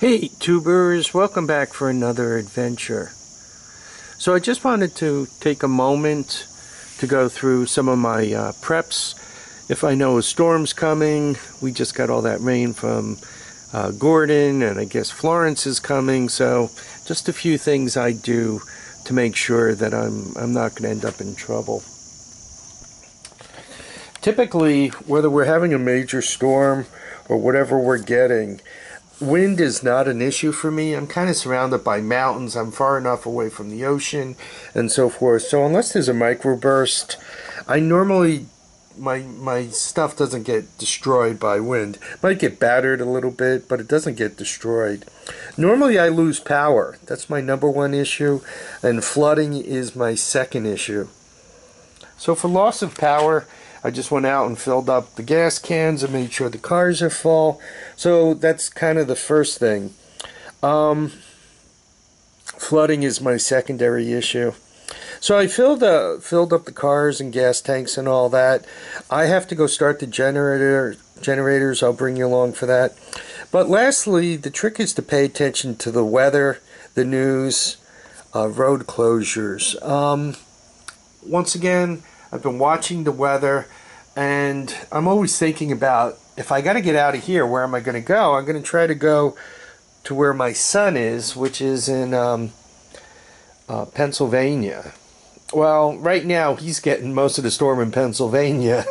Hey tubers, welcome back for another adventure. So I just wanted to take a moment to go through some of my preps. If I know a storm's coming, we just got all that rain from Gordon, and I guess Florence is coming, so just a few things I do to make sure that I'm not going to end up in trouble. Typically, whether we're having a major storm or whatever we're getting, wind is not an issue for me. I'm kind of surrounded by mountains. I'm far enough away from the ocean and so forth. So unless there's a microburst, I normally, my stuff doesn't get destroyed by wind. Might get battered a little bit, but it doesn't get destroyed. Normally I lose power. That's my #1 issue, and flooding is my second issue. So for loss of power, I just went out and filled up the gas cans and made sure the cars are full. So that's kind of the first thing. Flooding is my secondary issue. So I filled up the cars and gas tanks and all that. I have to go start the generators. I'll bring you along for that. But lastly, the trick is to pay attention to the weather, the news, road closures. Once again, I've been watching the weather, and I'm always thinking about, if I got to get out of here, where am I going to go? I'm going to try to go to where my son is, which is in Pennsylvania. Well, right now he's getting most of the storm in Pennsylvania,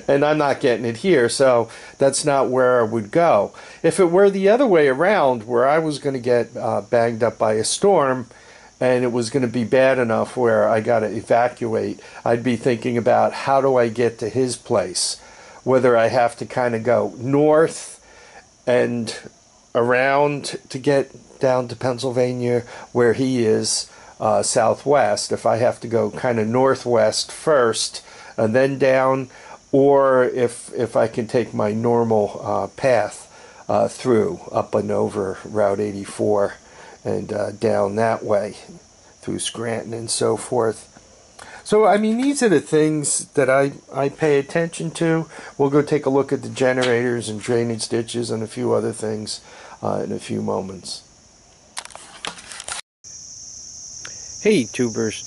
and I'm not getting it here, so that's not where I would go. If it were the other way around, where I was going to get banged up by a storm, and it was going to be bad enough where I got to evacuate, I'd be thinking about, how do I get to his place? Whether I have to kind of go north and around to get down to Pennsylvania where he is, southwest. If I have to go kind of northwest first and then down, or if I can take my normal path through up and over Route 84 and down that way through Scranton and so forth. So, I mean, these are the things that I pay attention to. We'll go take a look at the generators and drainage ditches and a few other things in a few moments. Hey, tubers.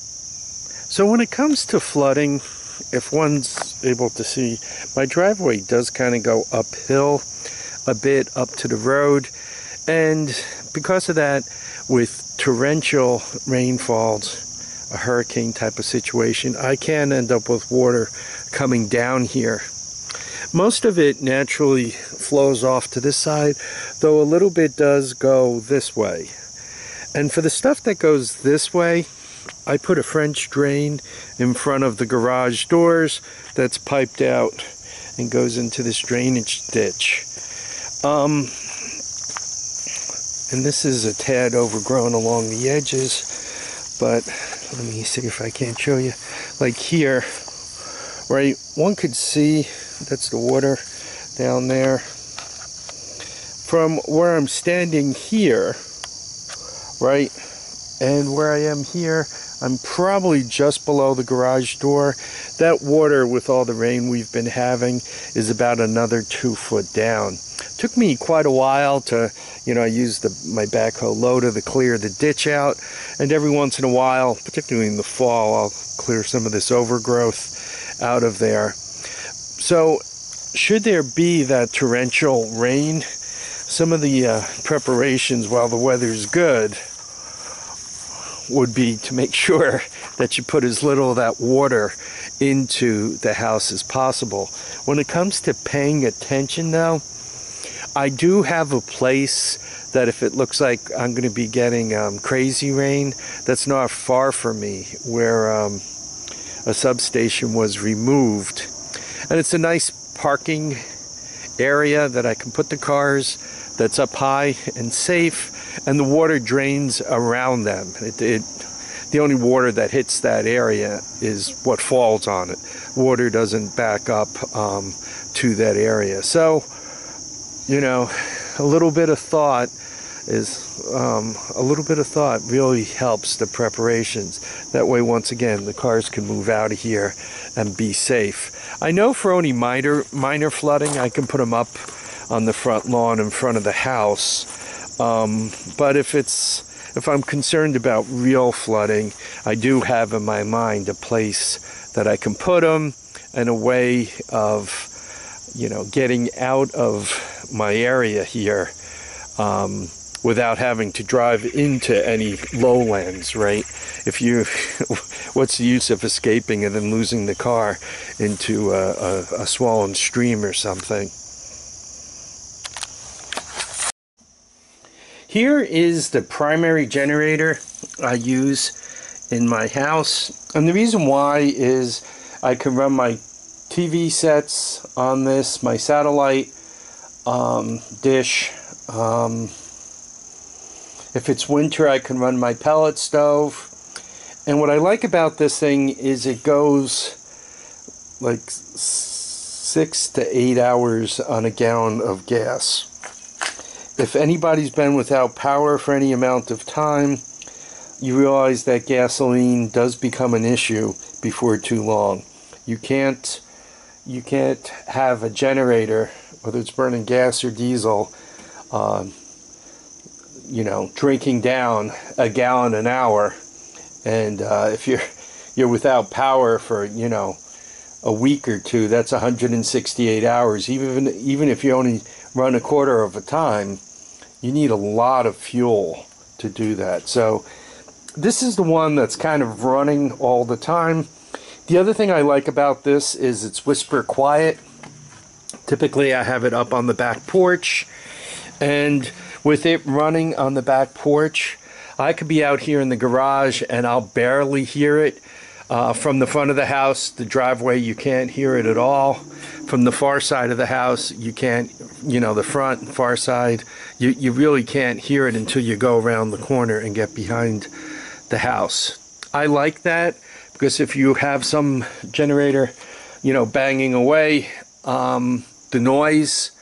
So when it comes to flooding, if one's able to see, my driveway does kind of go uphill a bit up to the road, and because of that, with torrential rainfalls, a hurricane type of situation, I can end up with water coming down here. Most of it naturally flows off to this side, though a little bit does go this way. And for the stuff that goes this way, I put a French drain in front of the garage doors that's piped out and goes into this drainage ditch. And this is a tad overgrown along the edges, but let me see if I can't show you. Like here, right, one could see, that's the water down there. From where I'm standing here, right, and where I am here, I'm probably just below the garage door. That water, with all the rain we've been having, is about another 2 foot down. Took me quite a while to, I used my backhoe loader to clear the ditch out, and every once in a while, particularly in the fall, I'll clear some of this overgrowth out of there. So, should there be that torrential rain, some of the preparations while the weather's good would be to make sure that you put as little of that water into the house as possible. When it comes to paying attention, though, I do have a place that if it looks like I'm going to be getting crazy rain, that's not far from me, where a substation was removed. And it's a nice parking area that I can put the cars, that's up high and safe, and the water drains around them. The only water that hits that area is what falls on it. Water doesn't back up to that area. So, a little bit of thought really helps the preparations. That way, once again, the cars can move out of here and be safe. I know for only minor flooding, I can put them up on the front lawn in front of the house. But if I'm concerned about real flooding, I do have in my mind a place that I can put them and a way of, getting out of my area here without having to drive into any lowlands, right? What's the use of escaping and then losing the car into a swollen stream or something? Here is the primary generator I use in my house, and the reason why is I can run my TV sets on this, my satellite dish. If it's winter, I can run my pellet stove. And what I like about this thing is it goes like 6 to 8 hours on a gallon of gas. If anybody's been without power for any amount of time, you realize that gasoline does become an issue before too long. You can't have a generator, whether it's burning gas or diesel, drinking down a gallon an hour. And if you're without power for a week or two, that's 168 hours. Even if you only run a quarter of a time, you need a lot of fuel to do that. So this is the one that's kind of running all the time. The other thing I like about this is it's whisper quiet. Typically I have it up on the back porch, and with it running on the back porch, I could be out here in the garage and I'll barely hear it. From the front of the house, the driveway, you can't hear it at all. From the far side of the house, you can't, the front and far side, you really can't hear it until you go around the corner and get behind the house. I like that because if you have some generator, banging away, the noise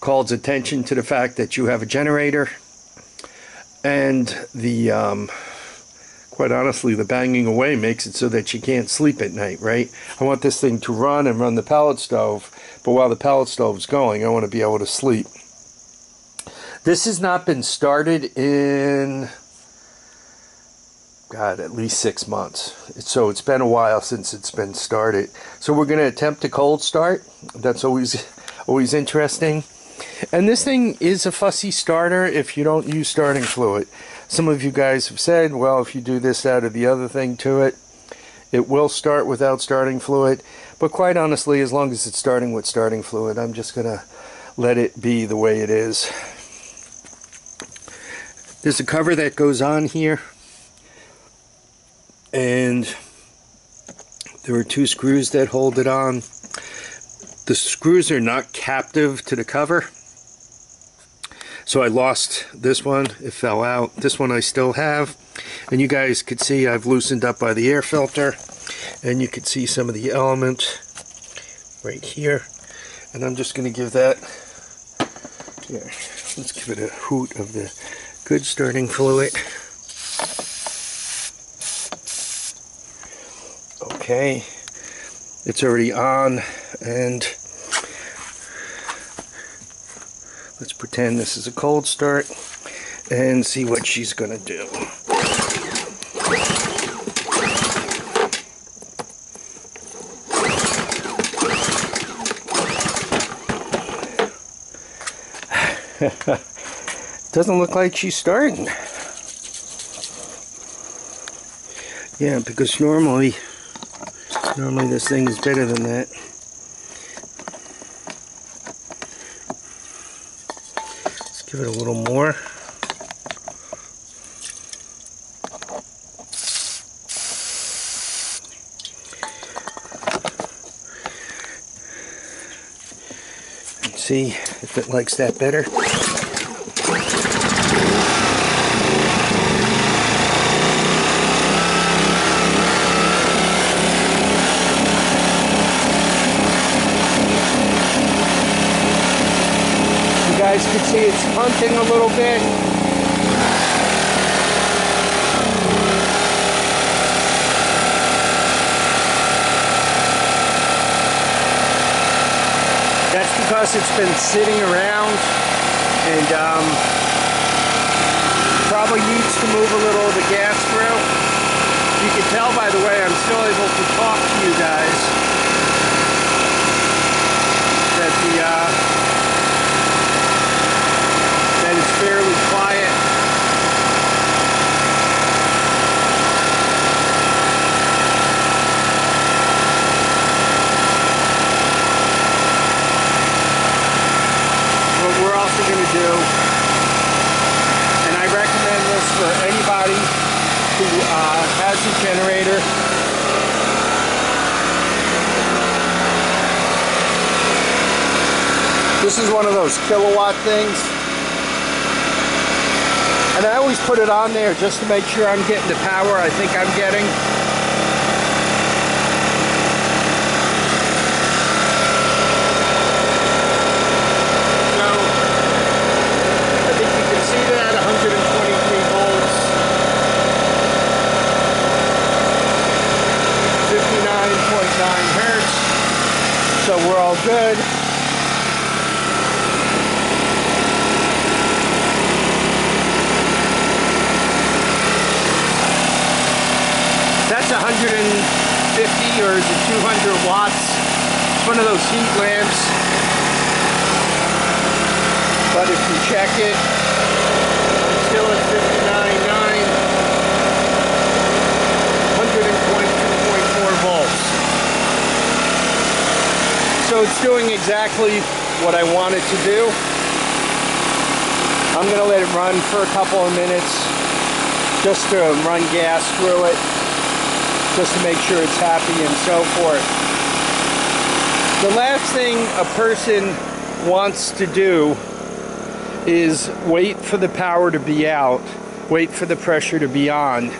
calls attention to the fact that you have a generator, and quite honestly, the banging away makes it so that you can't sleep at night, right? I want this thing to run and run the pellet stove, but while the pellet stove's going, I want to be able to sleep. This has not been started in, God, at least 6 months. So it's been a while since it's been started. So we're going to attempt a cold start. That's always interesting. And this thing is a fussy starter if you don't use starting fluid. Some of you guys have said, well, if you do this, that, or the other thing to it, it will start without starting fluid. But quite honestly, as long as it's starting with starting fluid, I'm just going to let it be the way it is. There's a cover that goes on here, and there are 2 screws that hold it on. The screws are not captive to the cover. So I lost this one, it fell out. This one I still have. And you guys could see I've loosened up by the air filter. And you could see some of the element right here. And I'm just going to give that, here, let's give it a hoot of the good starting fluid. Okay, it's already on, and let's pretend this is a cold start and see what she's gonna do. Doesn't look like she's starting. Yeah, because normally this thing is better than that. Let's give it a little more. And see if it likes that better. You guys can see it's punting a little bit. That's because it's been sitting around, and probably needs to move a little of the gas through. You can tell by the way I'm still able to talk to you guys that that it's fairly quiet. What we're also going to do, and I recommend this for anybody who has a generator. This is one of those kilowatt things. And I always put it on there just to make sure I'm getting the power I think I'm getting. So, I think you can see that, 123 volts. 59.9 hertz. So we're all good. That's 150 or is it 200 watts. It's one of those heat lamps. But if you check it, it's still at 59.9, 122.4 volts. So it's doing exactly what I want it to do. I'm going to let it run for a couple of minutes just to run gas through it, just to make sure it's happy and so forth. The last thing a person wants to do is wait for the power to be out, wait for the pressure to be on,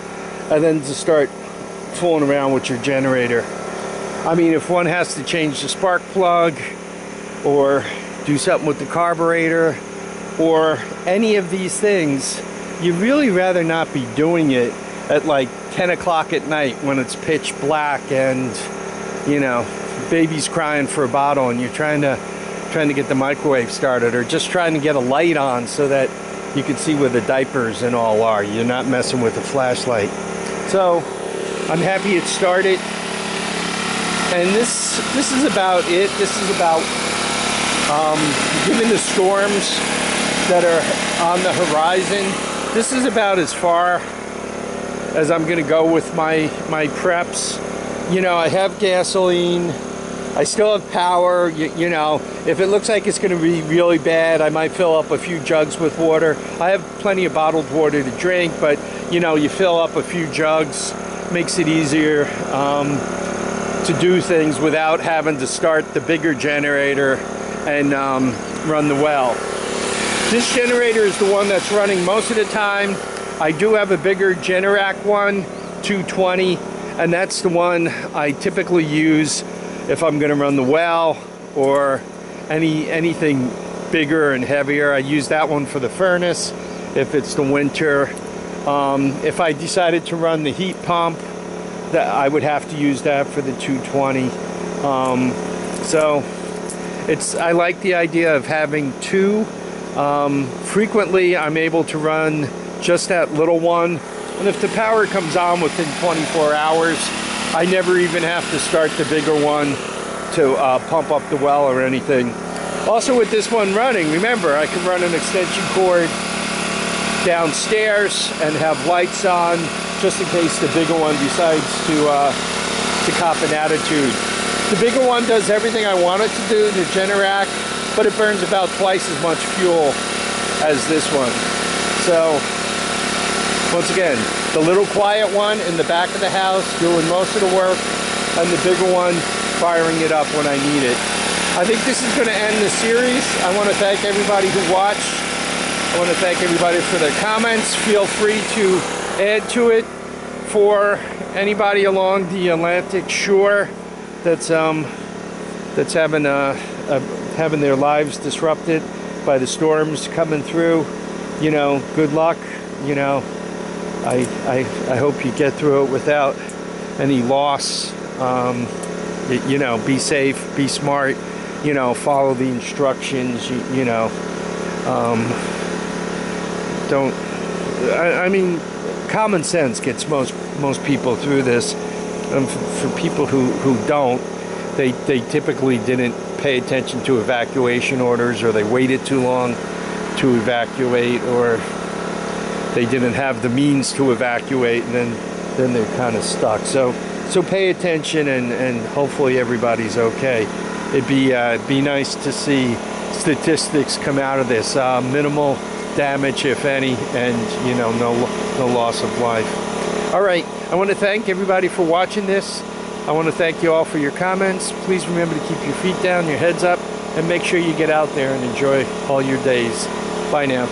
and then to start fooling around with your generator. I mean, if one has to change the spark plug or do something with the carburetor or any of these things, you'd really rather not be doing it at like 10 o'clock at night when it's pitch black and, you know, baby's crying for a bottle and you're trying to get the microwave started, or just trying to get a light on so that you can see where the diapers and all are. You're not messing with a flashlight. So I'm happy it started. And this is about it. This is about given the storms that are on the horizon, this is about as far as I'm gonna go with my preps. You know, I have gasoline, I still have power. You know, if it looks like it's gonna be really bad, I might fill up a few jugs with water. I have plenty of bottled water to drink, but you know, you fill up a few jugs, makes it easier to do things without having to start the bigger generator and run the well. This generator is the one that's running most of the time. I do have a bigger Generac one, 220, and that's the one I typically use if I'm gonna run the well or anything bigger and heavier. I use that one for the furnace if it's the winter. If I decided to run the heat pump, that I would have to use that for the 220. So I like the idea of having two. Frequently I'm able to run just that little one, and if the power comes on within 24 hours, I never even have to start the bigger one to pump up the well or anything. Also with this one running, remember, I can run an extension cord downstairs and have lights on just in case the bigger one decides to cop an attitude. The bigger one does everything I want it to do, the Generac, but it burns about twice as much fuel as this one. So once again, the little quiet one in the back of the house doing most of the work, and the bigger one firing it up when I need it. I think this is going to end the series. I want to thank everybody who watched. I want to thank everybody for their comments. Feel free to add to it for anybody along the Atlantic shore that's having their lives disrupted by the storms coming through. You know, good luck. You know, I hope you get through it without any loss. You know, be safe, be smart. You know, follow the instructions. You know, don't I mean, common sense gets most people through this. For people who don't, they typically didn't pay attention to evacuation orders, or they waited too long to evacuate, or they didn't have the means to evacuate, and then they're kind of stuck. So pay attention, and hopefully everybody's okay. It'd be nice to see statistics come out of this. Minimal damage, if any, and you know, no loss of life. All right, I want to thank everybody for watching this. I want to thank you all for your comments. Please remember to keep your feet down, your heads up, and make sure you get out there and enjoy all your days. Bye now.